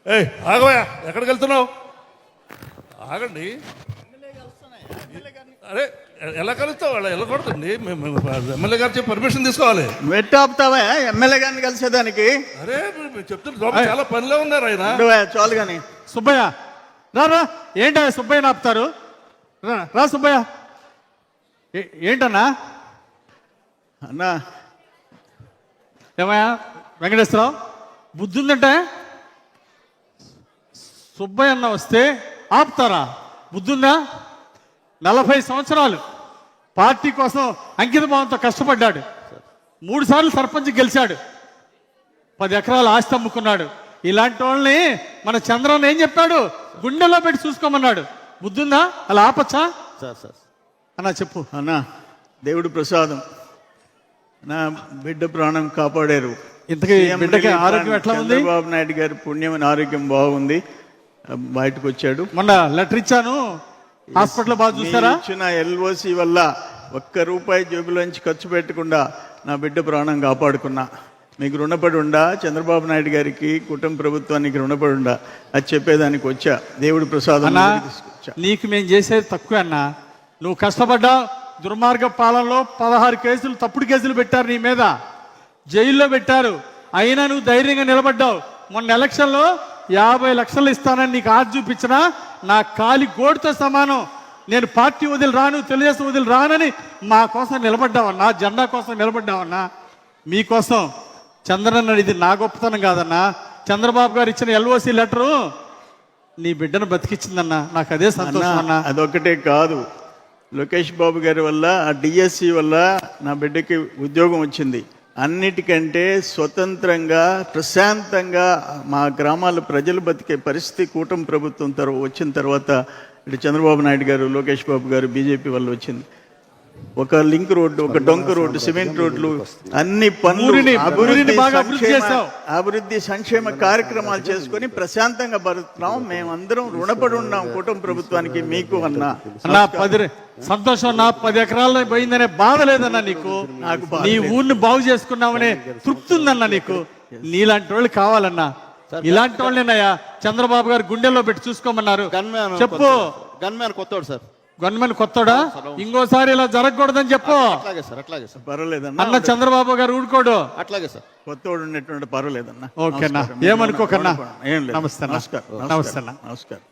ఏయ్ ఆగవయ్యా, ఎక్కడికి వెళ్తున్నావు? ఆగండి. అరే ఎలా కలుస్తావు? వాళ్ళ ఎలా కొడుతుంది? ఎమ్మెల్యే గారు చెప్పి పర్మిషన్ తీసుకోవాలి. వెట్టాపుతావా ఎమ్మెల్యే గారిని కలిసేదానికి? అరే చెప్తున్నా, చాలా పనిలో ఉన్నారు ఆయన. చాలు కానీ సుబ్బయ్య రా. ఏంటా సుబ్బయ్యని ఆపుతారు? రా సుబ్బయ్య. ఏంటన్నా? అన్నా ఏమయ్యా వెంకటేశ్వరరావు, బుద్ధి ఉందంటే సుబ్బయ్య అన్న వస్తే ఆపుతారా? బుద్ధుందా? 40 సంవత్సరాలు పార్టీ కోసం అంకిత భావంతో కష్టపడ్డాడు. 3 సార్లు సర్పంచ్ గెలిచాడు. 10 ఎకరాలు ఆస్తి అమ్ముకున్నాడు. ఇలాంటి వాళ్ళని మన చంద్రన్న ఏం చెప్పాడు? గుండెలో పెట్టి చూసుకోమన్నాడు. బుద్ధుందా? అలా ఆపచ్చా? సార్ అన్నా చెప్పు. అన్నా, దేవుడు ప్రసాదం, నా బిడ్డ ప్రాణం కాపాడారు. ఇంతకీ బిడ్డకి ఆరోగ్యం ఎట్లా ఉంది? చంద్రబాబు నాయుడు గారి పుణ్యమైన ఆరోగ్యం బాగుంది. బయటకు వచ్చాడు. మొన్న లెటర్ ఇచ్చాను, హాస్పిటల్ బాగా చూసారా? ఇచ్చిన ఎల్ఓసి వల్ల ₹1 జేబులోంచి ఖర్చు పెట్టకుండా నా బిడ్డ ప్రాణం కాపాడుకున్నా. మీకు రుణపడి ఉండా, చంద్రబాబు నాయుడు గారికి, కుటుంబ ప్రభుత్వానికి రుణపడి ఉండా, అది చెప్పేదానికి వచ్చా. దేవుడి ప్రసాదం తీసుకొచ్చా. నీకు మేము చేసేది తక్కువ అన్నా. నువ్వు కష్టపడ్డావు. దుర్మార్గ పాలనలో 16 కేసులు, తప్పుడు కేసులు పెట్టారు నీ మీద, జైల్లో పెట్టారు. అయినా నువ్వు ధైర్యంగా నిలబడ్డావు. మొన్న ఎలక్షన్లో 50 లక్షలు ఇస్తానని నీకు ఆశ చూపించినా నా కాలి గోడుతో సమానం. నేను పార్టీ వదిలి రాను, తెలుగుదేశం వదిలి రానని మా కోసం నిలబడ్డావన్నా, జెండా కోసం నిలబడ్డావన్నా. మీకోసం చంద్రన్న, ఇది నా గొప్పతనం కాదన్నా. చంద్రబాబు గారు ఇచ్చిన ఎల్ఓసి లెటరు నీ బిడ్డను బతికించిందన్నా. నాకు అదే సంతోషం అన్నా. అదొక్కటే కాదు, లోకేష్ బాబు గారి వల్ల, ఆ డిఎస్సి వల్ల నా బిడ్డకి ఉద్యోగం వచ్చింది. అన్నిటికంటే స్వతంత్రంగా, ప్రశాంతంగా మా గ్రామాల ప్రజలు బతికే పరిస్థితి కూటమి ప్రభుత్వం వచ్చిన తర్వాత ఇటు చంద్రబాబు నాయుడు గారు, లోకేష్ బాబు గారు, బీజేపీ వల్ల వచ్చింది. ఒక లింక్ రోడ్డు, ఒక డొంక రోడ్డు, సిమెంట్ రోడ్లు, అన్ని పనులు, అభివృద్ధి సంక్షేమ కార్యక్రమాలు చేసుకుని ప్రశాంతంగా బతుకుతున్నాం. మేమందరం రుణపడి ఉన్నాం కుటుంబ ప్రభుత్వానికి, మీకు అన్నా. సంతోషం అన్నా. 10 ఎకరాల్లో పోయిందనే బాధ లేదన్నా నీకు. నీ ఊరిని బాగు చేసుకున్నామనే తృప్తి ఉందన్నా నీకు. నీలాంటి వాళ్ళు కావాలన్నా. ఇలాంటి వాళ్ళేనయ్యా చంద్రబాబు గారు గుండెల్లో పెట్టి చూసుకోమన్నారు. చెప్పు. గన్మ్యాన్ కొత్తోడు సార్. గవర్నమెంట్ కొత్తోడా? ఇంకోసారి ఇలా జరగకూడదని చెప్పు. అట్లాగే సార్, అట్లాగే సార్. పర్వాలేదన్నా. అన్న చంద్రబాబు గారు ఊడుకోడు. అట్లాగే సార్. కొత్తోడు ఉన్నటువంటి పర్వాలేదన్నా. ఓకేనా, ఏమనుకోకన్నా. ఏం లేదు. నమస్తే. నమస్కారం. నమస్తే. నమస్కారం.